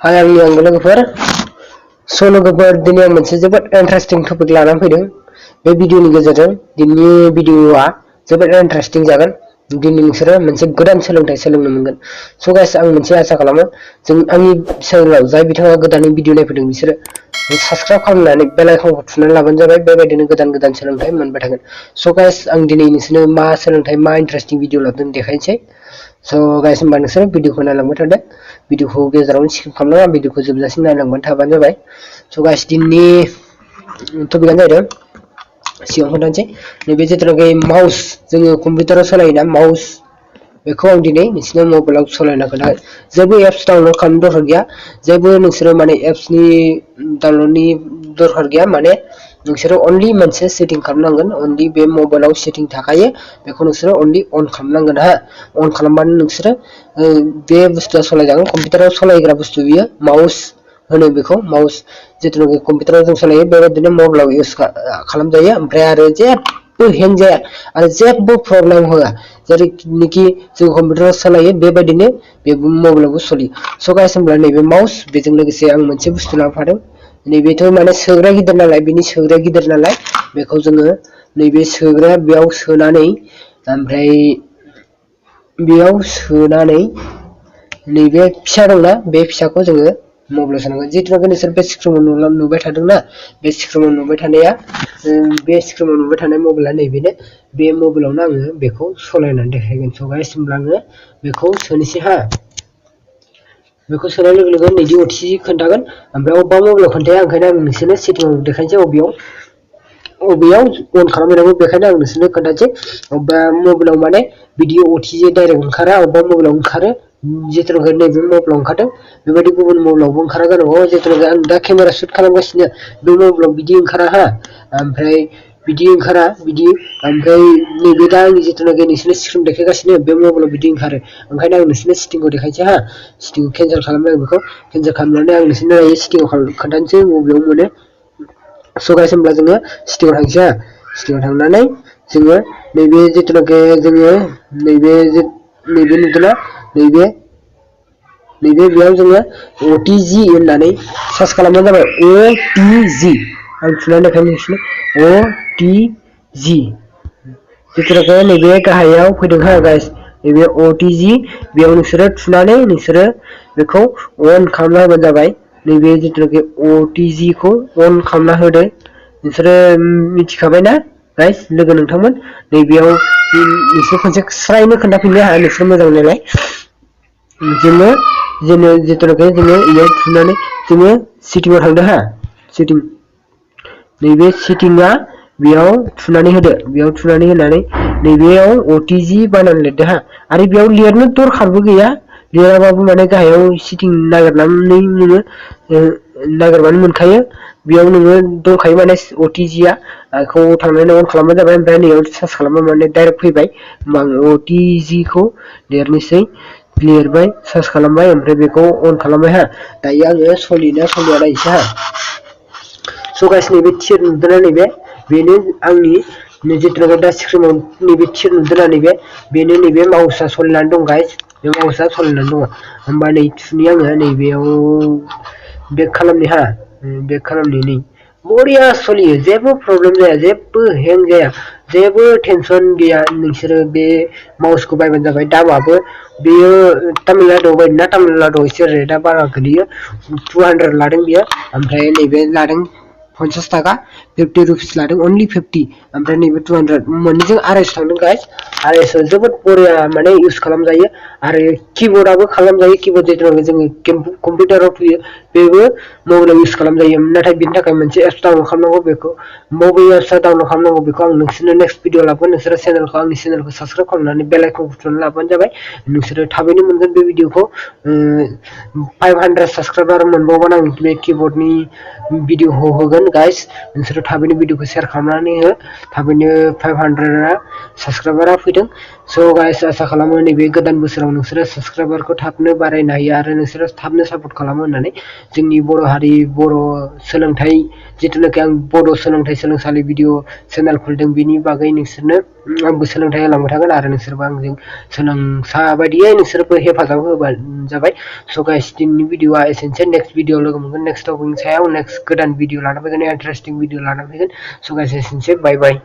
हाय आंनि आंगो लोगोफोर स' लोगोफोर दिनै आं मोनसे जोबोद इन्टारेस्टिं टपिक लानानै फैदों बे भिडिअनि गेजेरजों दिनैनि भिडिअआ जोबोद इन्टारेस्टिं जागोन दिनै नोंसोरो मोनसे गोदान सोलोंथाइ सोलोंनो मोनगोन स' गाइस आं मोनसे आसा खालामो जों आंनि चेनेलाव जाय बिथाङा गोदानै भिडिअ नायफैदों बिसोरो साबस्क्राइब खालामनानै बेल आइकनखौ थुनानै लाबानो जाबाय बेबायदिनो गोदान सोलोंथाइ मोनबाय थागोन स' गाइस आं दिनै नोंसोरनो मा सोलोंथाइ मा इन्टारेस्टिं भिडिअ लाबोदों देखायनोसै स' गाइस होमबा नोंसोरो भिडिअखौ नायलांबाय थादो भिडिअखौ गेजेरावनो स्किप खालामनाङा भिडिअखौ जोबजासिम नायलांबाय थाबानो जाबाय स' गाइस दिनैनि टपिकआनो जाहैदों सिगाङाव खोन्थानोसै नैबे जिथुनाखि माउस जोङो कम्पिउटाराव सालायोना माउस बेखौ आं दिनै नोंसोरनो मबाइलाव सालायना खोन्थागोन जेबो एप्स डाउनलड खालामनो दरकार गैया जेबो नोंसोरो माने एप्सनि डाउनलडनि दरकार गैया माने नोंसोरो अनलि मोनसे सेटिं खालामनांगोन अनलि बे मबाइलाव सेटिं थाखायो बेखौ नोंसोरो अनलि अन खालामनांगोन हा अन खालामबानो नोंसोरो बे बुस्थुआ सालायजागोन कम्पिउटाराव सालायग्रा बुस्थु बियो माउस होनो बेखौ माउस जिथुनाखि कम्पिउटाराव जों सालायो बेबायदिनो मबाइलाव इउज खालामजायो ओमफ्राय आरो जेबो हें जाया आरो जेबो प्रब्लेम होआ जेरैनिखि जों कम्पिउटाराव सालायो बेबायदिनो बेबो मबाइलावबो सोलियो स' गाइस होनब्ला नैबे माउस बेजों लोगोसे आं मोनसे बुस्थु लाबोफादों नैबेथ' माने सोग्रा गिदिर नालाय बिनि सोग्राया गिदिर नालाय बेखौ जोङो नैबे सोग्राया बेयाव सोनानै ओमफ्राय बेयाव सोनानै नैबे फिसा दंना बे फिसाखौ जोङो मबाइलाव सोनांगोन जिथुनाखि नोंसोर बे स्क्रिनाव नुबाय थादोंना बे स्क्रिनाव नुबाय थानाया बे स्क्रिनाव नुबाय थानाय मबाइला नैबेनो बे मबाइलावनो आङो बेखौ सालायनानै देखायगोन स' गाइस होनब्ला आङो बेखौ सोनोसै हा बेखौ सोनाय लोगो लोगो नैदि अटिपि खोन्थागोन ओमफ्राय अबेबा मबाइलाव खोन्थाया ओंखायनो आं नोंसोरनो सेटिंआव देखायनोसै अबेयाव अन खालामनांगौ बेखायनो आं नोंसोरनो खोन्थानोसै अबेबा मबाइलाव माने बिदि अटिपि डाइरेक्ट ओंखारा अबेबा मबाइलाव ओंखारो जिथुनाखि नैबे मबाइलाव ओंखारदों बेबायदि गुबुन मबाइलावबो ओंखारा जानांगौ जिथुनाखि आं दा केमेरा शुट खालामगासिनो बे मबाइलाव बिदि ओंखारा हा ओमफ्राय बिदि ओंखारा बिदि ओमफ्राय नैबे दा आं जिथुनाखि नोंसोरनो स्क्रिन देखायगासिनो बे मबाइलाव बिदि ओंखारो ओंखायनो आं नोंसोरनो सेटिंखौ देखायनोसै हा सेटिंखौ केन्सेल खालामबाय आं बेखौ केन्सेल खालामनानै आं नोंसोरनो दायो सेटिंआव खोन्थानोसै बबेयाव मोनो स' गाइस होनब्ला जोङो सेटिंआव थांसै हा सेटिंआव थांनानै जोङो नैबे जिथुनाखि जोङो नैबे नुदोंना नैबे बेयाव जोङो अटिजि होननानै सार्च खालामबानो जाबाय अटिजि आं थुनानै देखायनो नोंसोरनो अटिजि जिथुनाखि नैबे गाहायाव फैदों हा गाइस नैबे अटिजि बेयाव नोंसोरो थुनानै नोंसोरो बेखौ अन खालामना होबानो जाबाय नैबे जिथुनाखि अटिजिखौ अन खालामना होदो नोंसोरो मिथिखाबायना गाइस लोगो नोंथांमोन नैबेयाव नोंसोर खनसे स्रायनो खोन्थाफिननो हाया नोंसोर मोजां नालाय जोङो जिथुनाखि जोङो इयाव थुनानै जोङो सेटिंआव थांदो हा सेटिं नैबे सेटिंआ बेयाव थुनानै होदो बेयाव थुनानै होनानै नैबेयाव अटिजि बानायनानै लिरदो हा आरो बेयाव लिरनो दरखारबो गैया लिराबाबो माने गाहायाव सेटिं नागिरबानो मोनखायो बेयाव नोङो दंखायो माने अटिजिआ खौ थांनानै अन खालामबानो जाबाय ओमफ्राय नैयाव सार्च खालामबा माने डाइरेक्ट फैबाय आं अटिजिखौ लिरनोसै लिरबाय सार्च खालामबाय ओमफ्राय बेखौ अन खालामबाय हा दायो आङो सलियोना सलिया नायनोसै हा स' गाइस नैबे थिर नुदोंना नैबे बेनो आंनि जिथुनाखि दा स्क्रिनाव नैबे थिर नुदोंना नैबे बेनो नैबे माउसआ सलिनानै दं गाइस बे माउसआ सलिनानै दङ होमबा नै थुनि आङो नैबेयाव बेक खालामनि हा बेक खालामनि नै बरिया सलियो जेबो प्रब्लेम जाया जेबो हें जाया जेबो टेनसन गैया नोंसोरो बे माउसखौ बायबानो जाबाय दामाबो बेयो तामिलनाडुआव बायदोंना तामिलनाडुआव एसे रेटआ बारा गोलैयो 200 लादों बियो ओमफ्राय नैबे लादों 50 थाखा 50 रुपिस लादों अनलि 50 ओमफ्राय नैबे 200 मोननैजों 250 थांदों गाइस 250 जोबोद बरिया माने इउज खालामजायो आरो किबर्डआबो खालामजायो किबर्ड जिथुनाखि जोङो कम्पिउटाराव थुयो बेबो मबाइलाव इउज खालामजायो नाथाय बेनि थाखाय मोनसे एप्स डाउनलड खालामनांगौ बेखौ मबाइल एप्सआ डाउनलड खालामनांगौ बेखौ आं नोंसोरनो नेक्स्ट भिडिअ लाबोगोन नोंसोरो आंनि चेनेलखौ साबस्क्राइब खालामनानै बेल आइकनखौ थुनानै लाबानो जाबाय नोंसोरो थाबैनो मोनगोन बे भिडिअखौ 500 साबस्क्राइबार मोनबावगोन आं बे किबर्डनि भिडिअखौ होगोन गाइस नोंसोरो थाबैनो भिडिअखौ शेयार खालामनानै हो थाबैनो 500 साबस्क्राइबारा फैदों स' गाइस आसा खालामो नैबे गोदान बोसोराव नोंसोरो साबस्क्राइबारखौ थाबनो बारायनो हायो आरो नोंसोरो थाबनो सापर्ट खालामो होननानै जोंनि बर' हारि बर' सोलोंथाइ जिथुनाखि आं बड' सोलोंथाइ सोलोंसालि भिडिअ चेनेल खुलिदों बेनि बागै नोंसोरनो आंबो सोलोंथाइ होलांबाय थागोन आरो नोंसोरबो आंजों सोलोंसा बायदियै नोंसोरबो हेफाजाब होबानो जाबाय। स' गाइस दिनैनि भिडिअआ एसेनोसै। नेक्स्ट भिडिअ लोगो मोनगोन नेक्स्ट टपिकनि सायाव नेक्स्ट गोदान भिडिअ लाना फैगोन इन्टारेस्टिं भिडिअ लाना फैगोन। स' गाइस एसेनोसै बाय बाय।